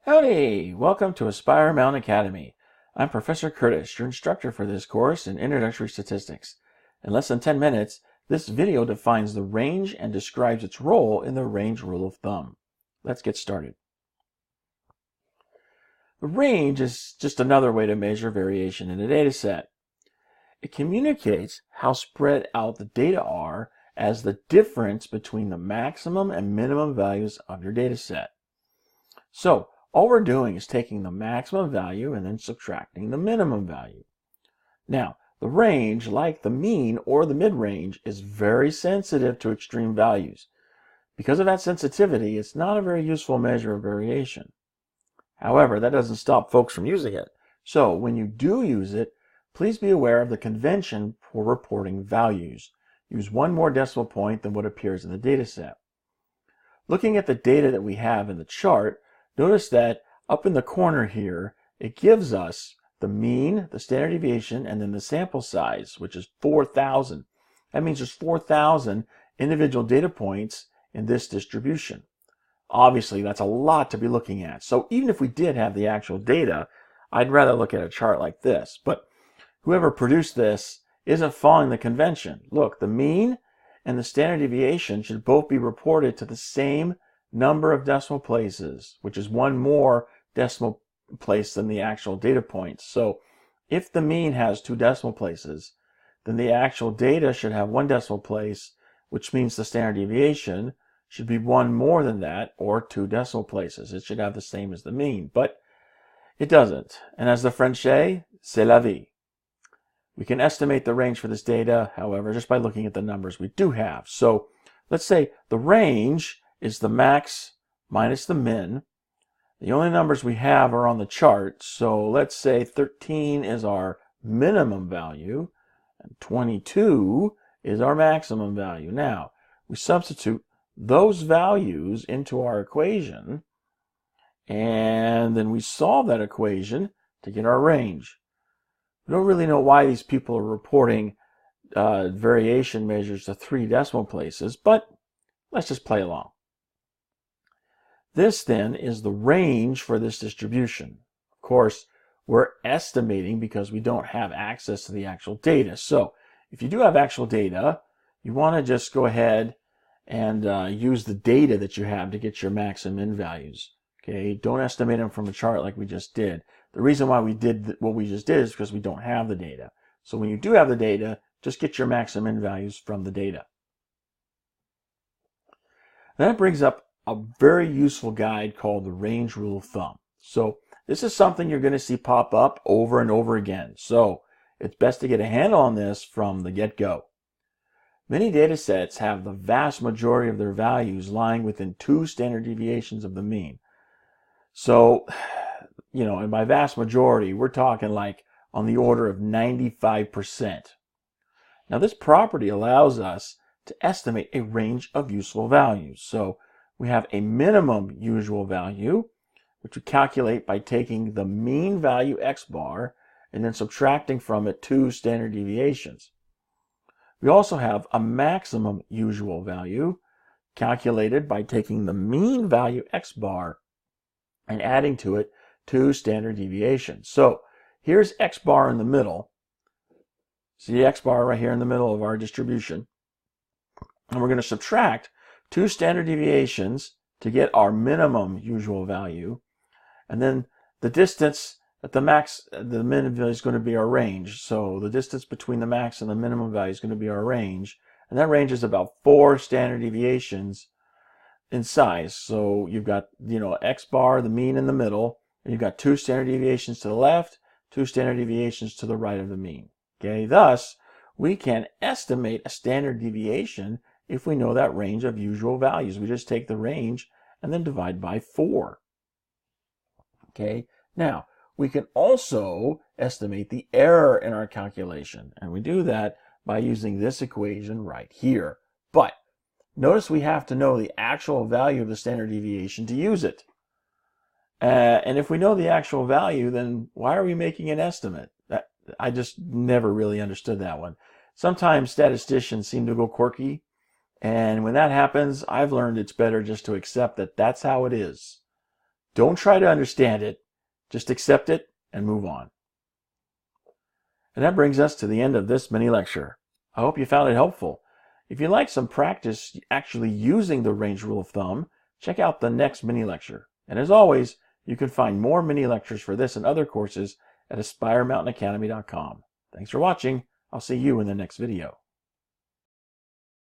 Howdy! Welcome to Aspire Mountain Academy. I'm Professor Curtis, your instructor for this course in Introductory Statistics. In less than 10 minutes, this video defines the range and describes its role in the range rule of thumb. Let's get started. The range is just another way to measure variation in a data set. It communicates how spread out the data are as the difference between the maximum and minimum values of your data set. So, all we're doing is taking the maximum value and then subtracting the minimum value. Now, the range, like the mean or the mid-range, is very sensitive to extreme values. Because of that sensitivity, it's not a very useful measure of variation. However, that doesn't stop folks from using it. So, when you do use it, please be aware of the convention for reporting values. Use one more decimal point than what appears in the data set. Looking at the data that we have in the chart, notice that up in the corner here, it gives us the mean, the standard deviation, and then the sample size, which is 4,000. That means there's 4,000 individual data points in this distribution. Obviously, that's a lot to be looking at. So even if we did have the actual data, I'd rather look at a chart like this. But whoever produced this isn't following the convention. Look, the mean and the standard deviation should both be reported to the same number of decimal places, which is one more decimal place than the actual data points. So if the mean has 2 decimal places, then the actual data should have 1 decimal place, which means the standard deviation should be 1 more than that, or 2 decimal places. It should have the same as the mean, but it doesn't. And as the French say, c'est la vie. We can estimate the range for this data, however, just by looking at the numbers we do have. So let's say the range is the max minus the min. The only numbers we have are on the chart. So let's say 13 is our minimum value and 22 is our maximum value. Now, we substitute those values into our equation and then we solve that equation to get our range. We don't really know why these people are reporting variation measures to 3 decimal places, but let's just play along. This then is the range for this distribution. Of course, we're estimating because we don't have access to the actual data. So if you do have actual data, you want to just go ahead and use the data that you have to get your max and min values. Okay, don't estimate them from a chart like we just did. The reason why we did what we just did is because we don't have the data. So when you do have the data, just get your max and min values from the data. That brings up a very useful guide called the range rule of thumb. So this is something you're going to see pop up over and over again. So it's best to get a handle on this from the get-go. Many data sets have the vast majority of their values lying within 2 standard deviations of the mean. So, and by vast majority, we're talking like on the order of 95%. Now this property allows us to estimate a range of useful values. So we have a minimum usual value, which we calculate by taking the mean value x bar and then subtracting from it 2 standard deviations. We also have a maximum usual value, calculated by taking the mean value x bar and adding to it 2 standard deviations. So here's x bar in the middle. See x bar right here in the middle of our distribution. And we're going to subtract 2 standard deviations to get our minimum usual value. And then the distance at the max, the min value is going to be our range. So the distance between the max and the minimum value is going to be our range. And that range is about 4 standard deviations in size. So you've got, x bar, the mean in the middle, and you've got 2 standard deviations to the left, 2 standard deviations to the right of the mean. Okay, thus, we can estimate a standard deviation if we know that range of usual values. We just take the range and then divide by 4. Okay, now we can also estimate the error in our calculation, and we do that by using this equation right here. But notice we have to know the actual value of the standard deviation to use it. And if we know the actual value, then why are we making an estimate? I just never really understood that one. Sometimes statisticians seem to go quirky, and when that happens, I've learned it's better just to accept that that's how it is. Don't try to understand it. Just accept it and move on. And that brings us to the end of this mini lecture. I hope you found it helpful. If you'd like some practice actually using the range rule of thumb, check out the next mini lecture. And as always, you can find more mini lectures for this and other courses at AspireMountainAcademy.com. Thanks for watching. I'll see you in the next video.